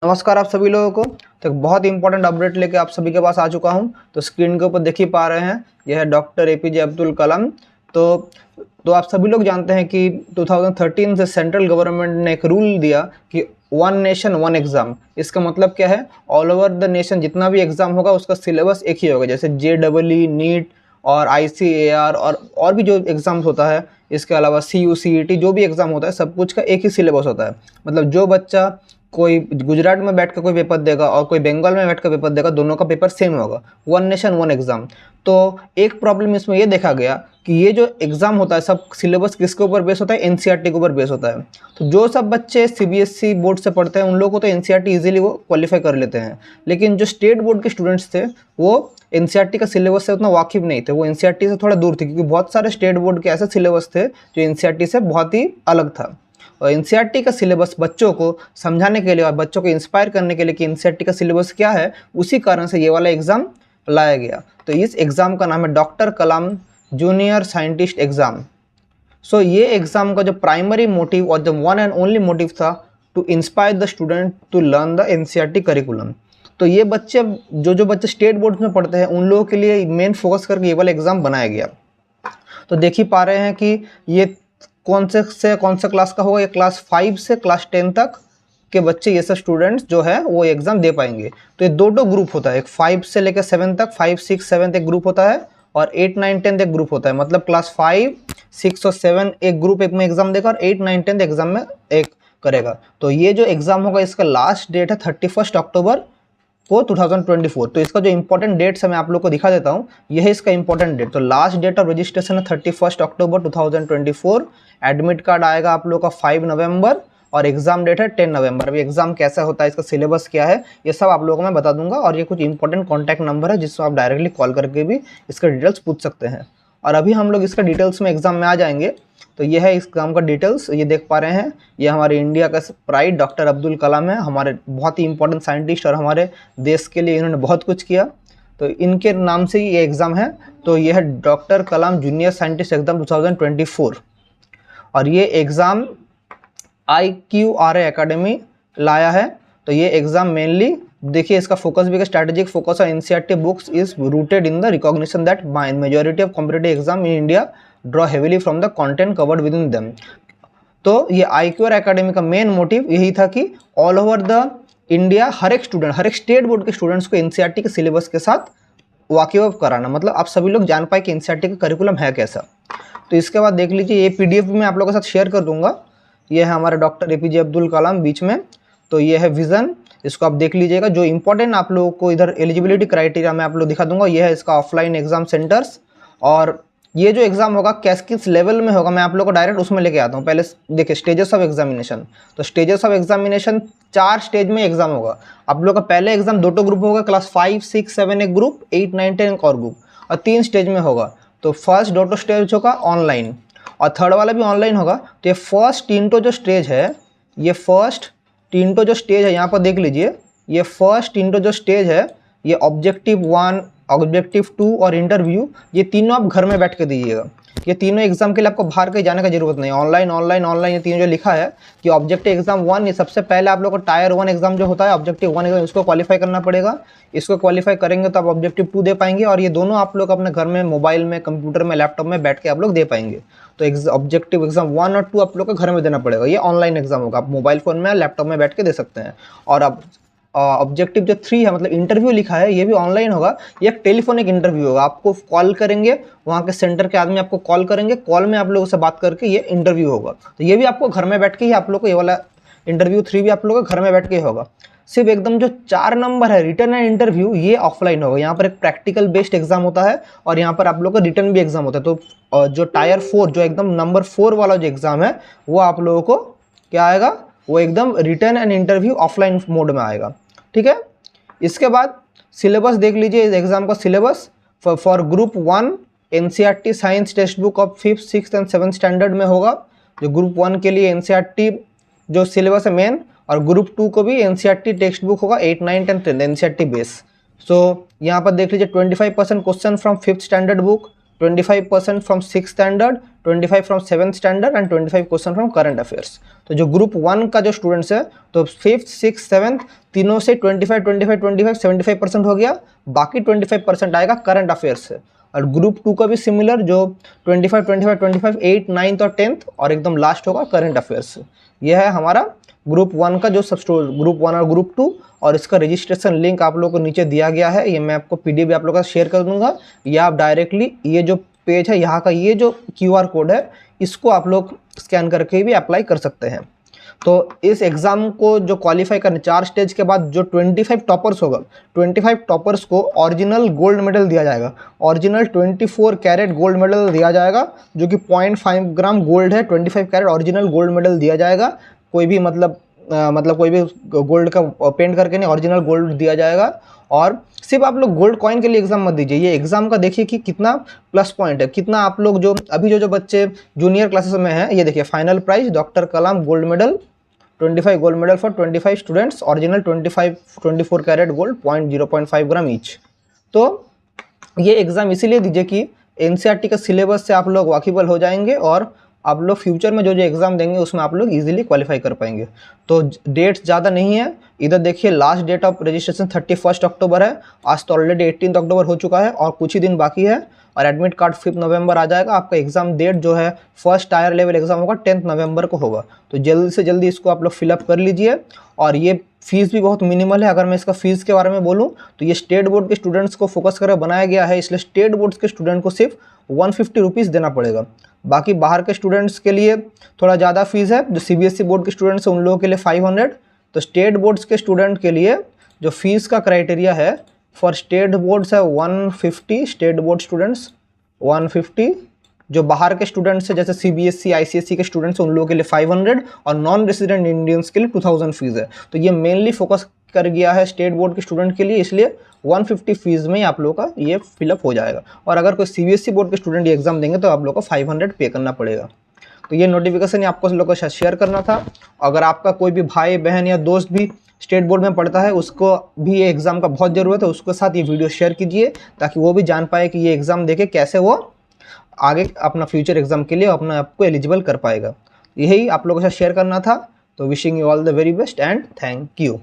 नमस्कार आप सभी लोगों को। तो एक बहुत इंपॉर्टेंट अपडेट लेके आप सभी के पास आ चुका हूं। तो स्क्रीन के ऊपर देख ही पा रहे हैं, यह है डॉक्टर एपीजे अब्दुल कलाम। तो आप सभी लोग जानते हैं कि 2013 से सेंट्रल गवर्नमेंट ने एक रूल दिया कि वन नेशन वन एग्ज़ाम। इसका मतलब क्या है, ऑल ओवर द नेशन जितना भी एग्ज़ाम होगा उसका सिलेबस एक ही होगा। जैसे JEE, नीट और ICAR और भी जो एग्ज़ाम्स होता है, इसके अलावा CU CET जो भी एग्ज़ाम होता है, सब कुछ का एक ही सिलेबस होता है। मतलब जो बच्चा कोई गुजरात में बैठ कर कोई पेपर देगा और कोई बंगाल में बैठ कर पेपर देगा, दोनों का पेपर सेम होगा। One nation one exam. तो एक प्रॉब्लम इसमें ये देखा गया कि ये जो एग्ज़ाम होता है सब सिलेबस किसके ऊपर बेस होता है, NCERT के ऊपर बेस होता है। तो जो सब बच्चे CBSE बोर्ड से पढ़ते हैं उन लोगों को तो NCERT ईजिली वो क्वालिफाई कर लेते हैं, लेकिन जो स्टेट बोर्ड के स्टूडेंट्स थे वो NCERT का सिलेबस से उतना वाकिफ नहीं थे, वो NCERT से थोड़ा दूर थे, क्योंकि बहुत सारे स्टेट बोर्ड के ऐसे सिलेबस थे जो NCERT से बहुत ही अलग था। और NCERT का सिलेबस बच्चों को समझाने के लिए और बच्चों को इंस्पायर करने के लिए कि NCERT का सिलेबस क्या है, उसी कारण से ये वाला एग्ज़ाम लाया गया। तो इस एग्ज़ाम का नाम है doctor Kalam junior scientist exam. So ये एग्ज़ाम का जो प्राइमरी मोटिव और जो वन एंड ओनली मोटिव था, to inspire the student to learn the NCERT curriculum. तो ये बच्चे जो बच्चे स्टेट बोर्ड में पढ़ते हैं उन लोगों के लिए मेन फोकस करके ये वाला एग्ज़ाम बनाया गया। तो देख ही पा रहे हैं कि ये कौन सा क्लास का होगा। ये क्लास 5 से क्लास 10 तक के बच्चे, ये सब स्टूडेंट्स जो है वो एग्ज़ाम दे पाएंगे। तो ये दो ग्रुप होता है, एक 5 से लेकर 7 तक, 5, 6, 7 एक ग्रुप होता है और 8, 9, 10 एक ग्रुप होता है। मतलब क्लास 5, 6 और 7 एक ग्रुप एक में एग्ज़ाम देगा और 8, 9, 10 एग्ज़ाम में एक करेगा। तो ये जो एग्ज़ाम होगा इसका लास्ट डेट है 31 अक्टूबर को 2024। तो इसका जो इंपॉर्टेंट डेट्स है मैं आप लोग को दिखा देता हूँ। यह है इसका इंपॉर्टेंट डेट। तो लास्ट डेट ऑफ रजिस्ट्रेशन है 31 अक्टूबर 2024। एडमिट कार्ड आएगा आप लोग का 5 नवंबर और एग्जाम डेट है 10 नवंबर। अभी एग्जाम कैसा होता है, इसका सिलेबस क्या है, ये सब आप लोगों को मैं बता दूंगा। और ये कुछ इंपॉर्टेंट कॉन्टैक्ट नंबर है जिसको आप डायरेक्टली कॉल करके भी इसका डिटेल्स पूछ सकते हैं। और अभी हम लोग इसका डिटेल्स में एग्जाम में आ जाएंगे। तो ये है इस एग्जाम का डिटेल्स, ये देख पा रहे हैं। ये हमारे इंडिया का प्राइड डॉक्टर अब्दुल कलाम है, हमारे बहुत ही इंपॉर्टेंट साइंटिस्ट और हमारे देश के लिए इन्होंने बहुत कुछ किया। तो इनके नाम से ही ये एग्ज़ाम है। तो ये है doctor Kalam junior scientist exam 2024। और ये एग्ज़ाम IQRA एकेडमी लाया है। तो ये एग्ज़ाम मेनली देखिए, इसका फोकस भी, strategic focus on NCERT books is rooted in the recognition that majority of competitive exam in India draw heavily from the content covered with in them. तो ये IQRA academy का main motive यही था कि all over the India हर एक student, हर एक state board के students को NCERT के सिलेबस के साथ वाकिफ कराना। मतलब आप सभी लोग जान पाए कि NCERT का करिकुलम है कैसा। तो इसके बाद देख लीजिए, ये PDF भी मैं आप लोगों के साथ शेयर कर दूंगा। ये है हमारे डॉक्टर APJ अब्दुल कलाम बीच में। तो ये है विज़न, इसको आप देख लीजिएगा। जो इंपॉर्टेंट आप लोगों को इधर एलिजिबिलिटी क्राइटेरिया मैं आप लोग दिखा दूंगा। ये है इसका ऑफलाइन एग्जाम सेंटर्स। और ये जो एग्ज़ाम होगा किस लेवल में होगा मैं आप लोग को डायरेक्ट उसमें लेके आता हूँ। पहले देखिए स्टेजेस ऑफ एग्जामिनेशन। तो स्टेजेस ऑफ एग्जामिनेशन 4 स्टेज में एग्जाम होगा। आप लोग का पहले एग्जाम 2 ग्रुप होगा, क्लास 5, 6, 7 एक ग्रुप, 8, 9, 10 एक और ग्रुप, और 3 स्टेज में होगा। तो फर्स्ट 2 स्टेज होगा ऑनलाइन और थर्ड वाला भी ऑनलाइन होगा। तो ये फर्स्ट 3 जो स्टेज है, ये फर्स्ट 3 जो स्टेज है यहाँ पर देख लीजिए। ये फर्स्ट 3 जो स्टेज है, ये ऑब्जेक्टिव 1, ऑब्जेक्टिव 2 और इंटरव्यू, ये तीनों आप घर में बैठ के दीजिएगा। ये तीनों एग्जाम के लिए आपको बाहर कहीं जाने का जरूरत नहीं। ऑनलाइन ऑनलाइन ऑनलाइन ये तीनों जो लिखा है कि ऑब्जेक्टिव एग्जाम 1, ये सबसे पहले आप लोग को टायर 1 एग्जाम जो होता है, ऑब्जेक्टिव 1 एग्जाम, इसको क्वालिफाई करना पड़ेगा। इसको क्वालिफाई करेंगे तो आप ऑब्जेक्टिव 2 दे पाएंगे। और ये दोनों आप लोग अपने घर में, मोबाइल में, कंप्यूटर में, लैपटॉप में बैठ के आप लोग दे पाएंगे। तो ऑब्जेक्टिव एग्जाम 1 और 2 आप लोग को घर में देना पड़ेगा। ये ऑनलाइन एग्जाम होगा, आप मोबाइल फ़ोन में, लैपटॉप में बैठ के दे सकते हैं। और अब ऑब्जेक्टिव जो 3 है, मतलब इंटरव्यू लिखा है, ये भी ऑनलाइन होगा। ये एक टेलीफोनिक इंटरव्यू होगा। आपको कॉल करेंगे, वहाँ के सेंटर के आदमी आपको कॉल करेंगे, कॉल में आप लोगों से बात करके ये इंटरव्यू होगा। तो ये भी आपको घर में बैठ के ही आप लोग को, ये वाला इंटरव्यू 3 भी आप लोगों को घर में बैठ के ही होगा। सिर्फ एकदम जो 4 नंबर है रिटर्न एंड इंटरव्यू, ये ऑफलाइन होगा। यहाँ पर एक प्रैक्टिकल बेस्ड एग्जाम होता है और यहाँ पर आप लोग का रिटर्न भी एग्जाम होता है। तो जो टायर 4, जो एकदम नंबर 4 वाला जो एग्जाम है, वो आप लोगों को क्या आएगा, वो एकदम return and interview offline mode में आएगा। ठीक है। इसके बाद सिलेबस देख लीजिए, इस एग्जाम का syllabus for group 1 NCERT science text book of 5th, 6th and 7th standard में होगा। जो ग्रुप 1 के लिए NCERT जो सिलेबस है मेन, और ग्रुप 2 को भी NCERT टेक्स्ट बुक होगा 8, 9, 10 NCERT बेस। सो यहाँ पर देख लीजिए 25% question from 5th standard book, 25% from 6th standard, 25 from 7th standard and 25 question from current affairs. तो जो ग्रुप 1 का जो स्टूडेंट्स है तो 5th 6th 7th तीनों से 25 25 25 75% हो गया, बाकी 25% आएगा करंट अफेयर्स से। और ग्रुप 2 का भी सिमिलर, जो 25 25 25 8th 9th और 10th, और एकदम लास्ट होगा करंट अफेयर्स से। यह है हमारा ग्रुप 1 का जो सब ग्रुप 1 और ग्रुप 2, और इसका रजिस्ट्रेशन लिंक आप लोगों को नीचे दिया गया है। ये मैं आपको पीडीएफ आप लोगों का शेयर कर दूंगा, या आप डायरेक्टली ये जो पेज है यहाँ का ये जो QR कोड है इसको आप लोग स्कैन करके भी अप्लाई कर सकते हैं। तो इस एग्ज़ाम को जो क्वालिफाई करने 4 स्टेज के बाद जो 25 टॉपर्स होगा, 25 टॉपर्स को ओरिजिनल गोल्ड मेडल दिया जाएगा। ओरिजिनल 24 कैरेट गोल्ड मेडल दिया जाएगा, जो कि 0.5 ग्राम गोल्ड है। 25 कैरेट ओरिजिनल गोल्ड मेडल दिया जाएगा। कोई भी मतलब कोई भी गोल्ड का पेंट करके नहीं, ओरिजिनल गोल्ड दिया जाएगा। और सिर्फ आप लोग गोल्ड कॉइन के लिए एग्जाम मत दीजिए, ये एग्जाम का देखिए कि कितना प्लस पॉइंट है, कितना आप लोग जो अभी जो बच्चे जूनियर क्लासेस में हैं, ये देखिए final prize doctor Kalam gold medal 25 gold medal for 25 students, original 24 carat gold 0.5 gram each. तो ये एग्ज़ाम इसीलिए दीजिए कि एनसीईआरटी का सिलेबस से आप लोग वाकिबल हो जाएंगे, और आप लोग फ्यूचर में जो एग्ज़ाम देंगे उसमें आप लोग इजीली क्वालिफाई कर पाएंगे। तो डेट्स ज़्यादा नहीं है, इधर देखिए लास्ट डेट ऑफ रजिस्ट्रेशन 31 अक्टूबर है। आज तो ऑलरेडी 18 अक्टूबर हो चुका है और कुछ ही दिन बाकी है, और एडमिट कार्ड 5 नवंबर आ जाएगा। आपका एग्ज़ाम डेट जो है फर्स्ट टायर लेवल एग्ज़ाम होगा 10 नवंबर को होगा। तो जल्दी से जल्दी इसको आप लोग फिलअप कर लीजिए। और ये फीस भी बहुत मिनिमल है। अगर मैं इसका फ़ीस के बारे में बोलूँ तो ये स्टेट बोर्ड के स्टूडेंट्स को फोकस कर बनाया गया है, इसलिए स्टेट बोर्ड्स के स्टूडेंट को सिर्फ 150 रुपीज़ देना पड़ेगा। बाकी बाहर के स्टूडेंट्स के लिए थोड़ा ज़्यादा फीस है, जो CBSE बोर्ड के स्टूडेंट्स हैं उन लोगों के लिए 500। तो स्टेट बोर्ड्स के स्टूडेंट के लिए जो फीस का क्राइटेरिया है फॉर स्टेट बोर्ड्स है 150, स्टेट बोर्ड स्टूडेंट्स 150। जो बाहर के स्टूडेंट्स हैं जैसे CBSE ICSE के स्टूडेंट्स हैं उन लोगों के लिए 500, और नॉन रेसिडेंट इंडियंस के लिए 2000 फीस है। तो ये मेनली फोकस कर गया है स्टेट बोर्ड के स्टूडेंट के लिए, इसलिए 150 फीस में ही आप लोगों का ये फिलअप हो जाएगा। और अगर कोई CBSE बोर्ड के स्टूडेंट ये एग्जाम देंगे तो आप लोगों को 500 पे करना पड़ेगा। तो ये नोटिफिकेशन आपको लोगों के साथ शेयर करना था। अगर आपका कोई भी भाई बहन या दोस्त भी स्टेट बोर्ड में पढ़ता है, उसको भी ये एग्ज़ाम का बहुत ज़रूरत है, उसके साथ ये वीडियो शेयर कीजिए ताकि वो भी जान पाए कि ये एग्ज़ाम देके कैसे वो आगे अपना फ्यूचर एग्ज़ाम के लिए अपना आपको एलिजिबल कर पाएगा। यही आप लोगों के साथ शेयर करना था। तो wishing you all the very best and thank you.